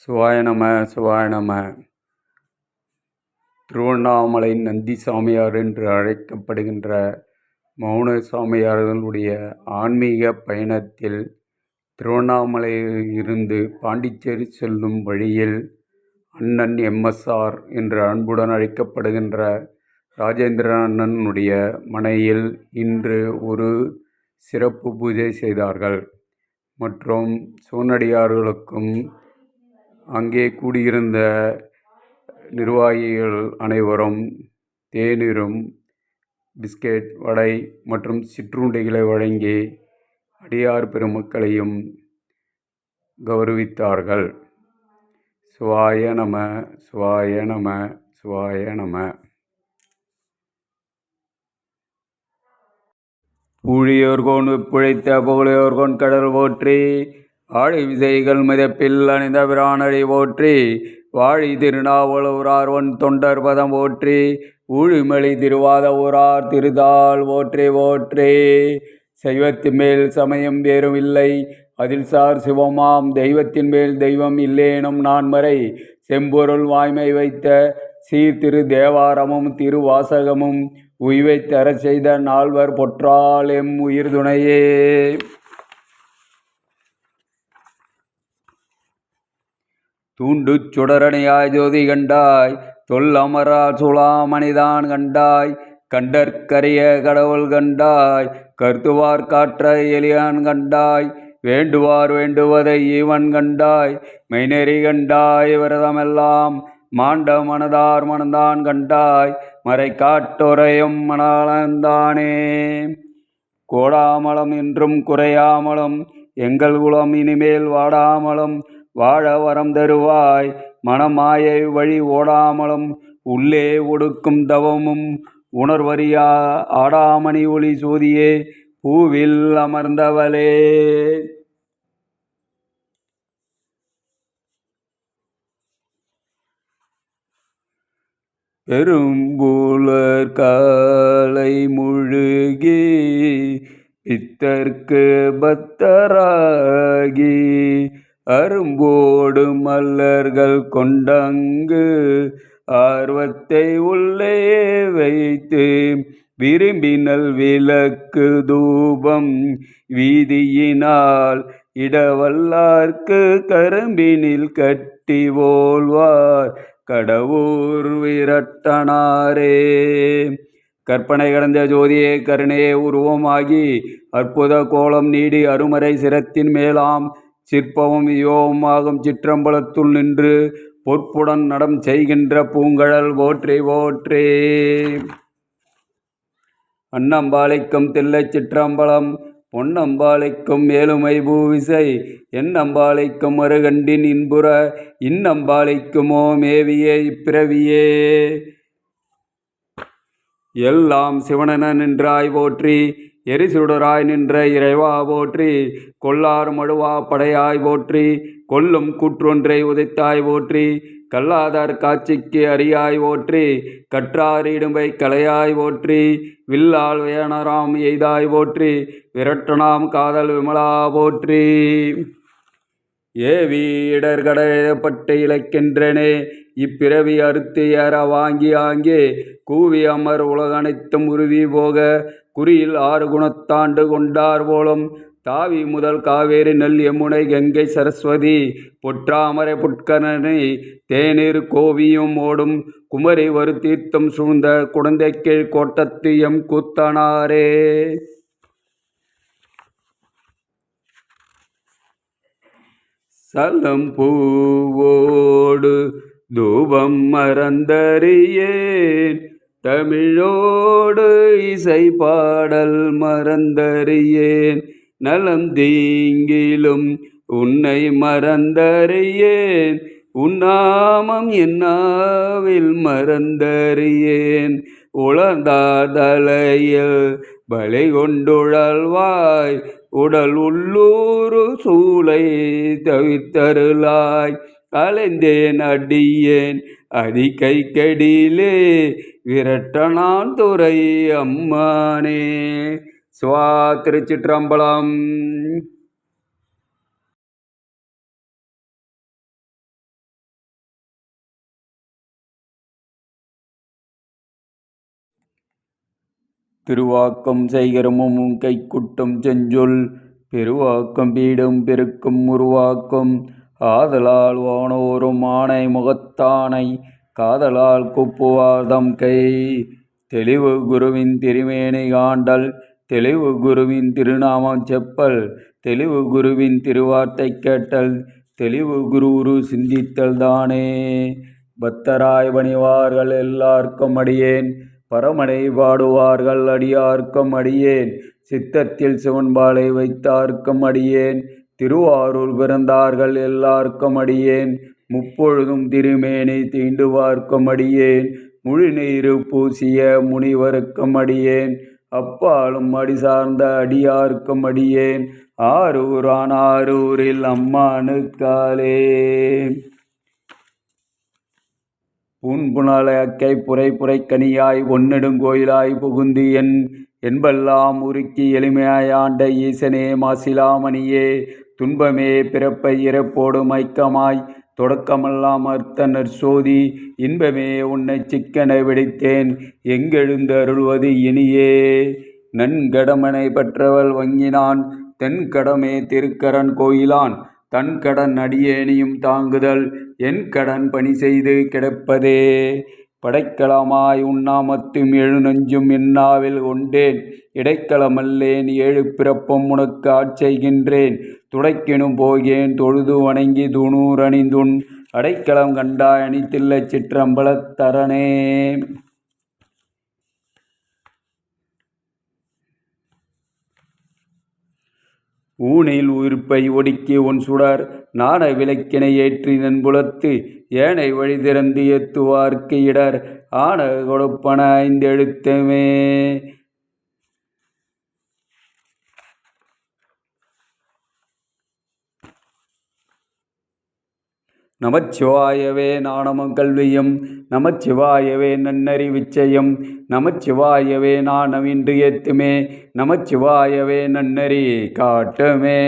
சிவாய நம சிவாய நம. திருவண்ணாமலை நந்தி சாமியார் என்று அழைக்கப்படுகின்ற மௌன சாமியார்களுடைய ஆன்மீக பயணத்தில் திருவண்ணாமலையில் இருந்து பாண்டிச்சேரி செல்லும் வழியில் அண்ணன் எம்எஸ்ஆர் என்று அன்புடன் அழைக்கப்படுகின்ற ராஜேந்திர அண்ணனுடைய மனையில் இன்று ஒரு சிறப்பு பூஜை செய்தார்கள். மற்றும் சிவனடியார்களுக்கும் அங்கே கூடியிருந்த நிர்வாகிகள் அனைவரும் தேநீரும் பிஸ்கெட், வடை மற்றும் சிற்றுண்டிகளை வழங்கி அடியார் பெருமக்களையும் கௌரவித்தார்கள். சிவாய நம சிவாய நம சிவாய நம. ஊழியோர்கோன் பிழைத்த புகழையோர்கோன் கடல் போற்றி, ஆழி விசைகள் மிதப்பில் அணிந்த பிரானடி போற்றி, வாழி திருநாவலூரார் ஒன் தொண்டர் பதம் போற்றி, ஊழிமொழி திருவாத ஊரார் திருதாள் போற்றி போற்றி. சைவத்தின் மேல் சமயம் வேறும் இல்லை, அதில் சார் சிவமாம் தெய்வத்தின் மேல் தெய்வம் இல்லேனும் நான்மறை, செம்பொருள் வாய்மை வைத்த சீர்திரு தேவாரமும் திருவாசகமும் உய்வை தர செய்த நால்வர் பொற்றால் எம் உயிர் துணையே. தூண்டு சுடரணியாய் ஜோதி கண்டாய், தொல் அமரால் சுளாமணிதான் கண்டாய், கண்டற்கரிய கடவுள் கண்டாய், கருத்துவார் காற்ற எலியான் கண்டாய், வேண்டுவார் வேண்டுவதை ஈவன் கண்டாய், மெய்நெறி கண்டாய், விரதமெல்லாம் மாண்ட மனதார் மனந்தான் கண்டாய், மறை காட்டுரையும் மணாளந்தானே. கோடாமலம் என்றும் குறையாமலும் எங்கள் குலம் இனிமேல் வாடாமலும் வாழ வரம் தருவாய், மனமாயை வழி ஓடாமலும் உள்ளே ஒடுக்கும் தவமும் உணர்வறியா ஆடாமணி ஒளி சோதியே பூவில் அமர்ந்தவளே. பெரும்புலர் காலை முழுகி பித்தர்க்கு பத்தராகி, அரும்போடு மல்லர்கள் கொண்டங்கு ஆர்வத்தை உள்ளே வைத்து, விரும்பினல் விளக்கு தூபம் வீதியினால் இடவல்லார்க்கு கரும்பினில் கட்டி ஓல்வார் கடவுர் விரட்டனாரே. கற்பனை கடந்த ஜோதியே கருணையே உருவமாகி, அற்புத கோலம் நீடி அருமறை சிரத்தின் மேலாம் சிற்பமும் யோகமாகும் சிற்றம்பலத்துள் நின்று பொற்புடன் நடம் செய்கின்ற பூங்கழல் போற்றி போற்றி. அன்னம்பாளைக்கும் தில்லை சிற்றம்பலம், பொன்னம்பாளைக்கும் மேலுமை பூவிசை, என்னம்பாளைக்கும் மறுகண்டின் இன்புற, இன்னம்பாளைக்குமோ மேவிய இப்பிறவியே. எல்லாம் சிவனென நின்றாய் போற்றி, எரிசுடராய் நின்ற இறைவா போற்றி, கொல்லார் மழுவா படையாய் போற்றி, கொல்லும் கூற்றொன்றை உதைத்தாய் போற்றி, கல்லாதார் காட்சிக்கு அறியாய் போற்றி, கற்றார் இடும்பை கலையாய் போற்றி, வில்லால் வேணராம் எய்தாய் போற்றி, விரட்டனாம் காதல் விமலா போற்றி. ஏவி இடர்கடையப்பட்டு இழைக்கின்றனே இப்பிறவி அறுத்து ஏற வாங்கி ஆங்கே, கூவி அமர் உலகனைத்தும் உருவி போக, குறியில் 6 குணத்தாண்டு கொண்டார் போலும், தாவி முதல் காவேரி நெல் யமுனை கங்கை சரஸ்வதி, பொற்றாமரை புட்கரணை தேநீர் கோவியும் ஓடும், குமரி வரு தீர்த்தம் சூழ்ந்த குடந்தை கீழ் கோட்டத்து எம் கூத்தனாரே. சலம் பூவோடு தூபம் மறந்தறியேன், தமிழோடு இசை பாடல் மறந்தறியேன், நலம் தீங்கிலும் உன்னை மறந்தறியேன், உன்னாமம் என்னாவில் மறந்தறியேன், உளர்ந்தார் தலையில் பலி கொண்டுழல்வாய், உடல் உள்ளூரு சூளை தவித்தருளாய், அலைந்தேன் அடியேன் அதி கை கடிலே, விரட்டனான் துறை அம்மானே. சிவா திருச்சிற்றம்பலம். திருவாக்கம் செய்கரமும் கைக்குட்டும் செஞ்சொல் பெருவாக்கம் பீடும் பெருக்கும் உருவாக்கும் ஆதலால் வானோரும் ஆணை முகத்தானை காதலால் குப்புவார்தம் கை தெளிவு குருவின் திருமேனி காண்டல் தெளிவு குருவின் திருநாமம் செப்பல் தெளிவு குருவின் திருவார்த்தை கேட்டல் தெளிவு குரு சிந்தித்தல் தானே. பக்தராய் பணிவார்கள் எல்லார்க்கும் அடியேன் பரமனை பாடுவார்கள் அடியார்க்கும் அடியேன் சித்தத்தில் சிவன்பாலை வைத்தார்க்கும் அடியேன் திருவாரூர் பிறந்தார்கள் எல்லார்க்கும் அடியேன் முப்பொழுதும் திருமேனி தீண்டுவார்க்கும் அடியேன் முழுநீரு பூசிய முனிவருக்கும் அடியேன் அப்பாலும் அடி சார்ந்த அடியார்க்கும் அடியேன் ஆரூரான் ஆரூரில் அம்மானுக்காலே. பூன்புணலை அக்கை புரை புரைக்கனியாய் ஒன்னெடுங்கோயிலாய் புகுந்து என்பெல்லாம் உருக்கி எளிமையாய் ஆண்ட ஈசனே மாசிலாமணியே துன்பமே பிறப்பை இறப்போடு மயக்கமாய் தொடக்கமெல்லாம் அர்த்த நற்சோதி இன்பமே உன்னை சிக்கனை விடுத்தேன் எங்கெழுந்து அருள்வது இனியே. நன்கடமனை பெற்றவள் வங்கினான் தென்கடமே திருக்கரன் கோயிலான் தன் கடன் அடியேனியும் தாங்குதல் என் கடன் பணி செய்து கிடப்பதே. படைக்கலமாய் உண்ணாமத்தும் எழுநஞ்சும் என்னாவில் கொண்டேன் இடைக்கலமல்லேன் ஏழு பிறப்பும் உனக்கு ஆட்செய்கின்றேன் துடைக்கினும் போகேன் தொழுது வணங்கி துணூர் அணிந்துன் அடைக்கலம் கண்டாய் அணித்தில்லை சிற்றம்பலத்தரனே. ஊனில் உயிர்ப்பை ஒடுக்கி உன் சுடர் நாண விளக்கினை ஏற்றி நன்புலத்து ஏனை வழி திறந்து ஏத்துவார்க்கு இடர் ஆன கொடுப்பன ஐந்தெழுத்துமே. நமச்சிவாயவே நாணமும் கல்வியும் நமச்சிவாயவே நன்னறி விச்சயம் நமச்சிவாயவே நாணமின்றி ஏத்துமே நமச்சிவாயவே நன்னறி காட்டுமே.